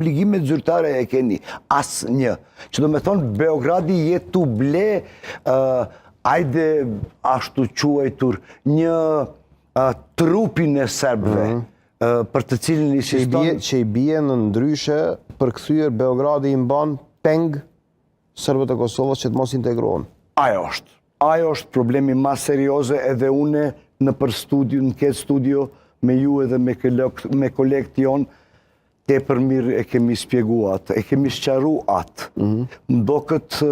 obligimet zyrtare e keni, asë një. Që do me thonë, Beogradi jetë të ble, ajde ashtu quajtur, një trupin e serbëve, për të cilin insiston... Që i bie në ndryshe, për këthyër Beogradi i mban peng serbët e Kosovës që të mos integrohen. Ajo është problemi ma serioze edhe une në këtë studio me ju edhe me kolegët jonë, te për mirë e kemi spjegu atë, e kemi sqaru atë. Ndo këtë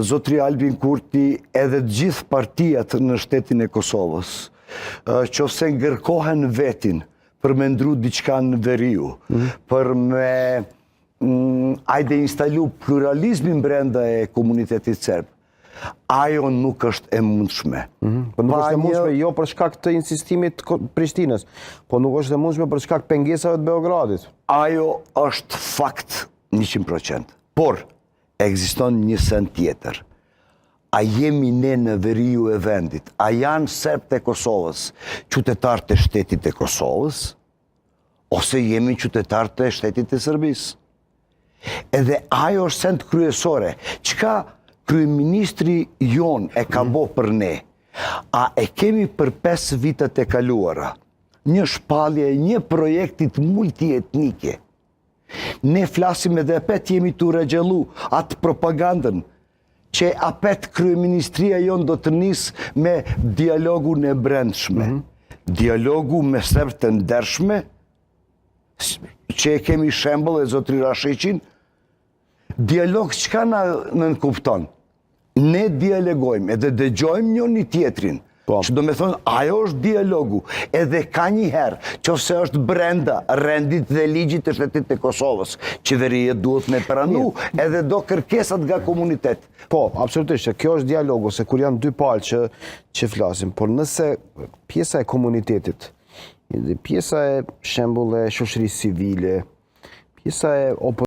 Zotri Albin Kurti edhe gjithë partijat në shtetin e Kosovës, që ose ngërkohen vetin për me ndru diçka në veriu, për me ajde instalu pluralizmin brenda e komunitetit serb, ajo nuk është e mundshme. Po nuk është e mundshme jo për shkak të insistimit Prishtinës, po nuk është e mundshme për shkak pengesave të Beogradit. Ajo është fakt 100%. Por, ekziston një send tjetër. A jemi ne në veriu e vendit? A janë serbët e Kosovës qytetarët e shtetit e Kosovës? Ose jemi qytetarët e shtetit e Serbisë? Edhe ajo është send kryesore. Çka kryeministri jon e ka bo për ne? A e kemi për 5 vitet e kaluara një shpallje, një projektit multietnike? Ne flasim edhe apet jemi të regjellu atë propagandën që apet kryeministria jon do të nisë me dialogu në brendshme. Dialogu me serbët të ndershme, që e kemi shembull e Zotri Rashiqin, dialog çka na nënkupton? Ne dialogojmë edhe dëgjojmë njëri tjetrin. Që do me thonë, ajo është dialogu. Edhe ka një herë, që ose është brenda rendit dhe ligjit të shtetit e Kosovës, qeveria duhet me pranu edhe do kërkesat nga komunitet. Po, absolutisht, kjo është dialogu, se kur janë dy palë që flasim, por nëse pjesa e komunitetit, pjesa e shembull e shoqërisë civile, pjesa e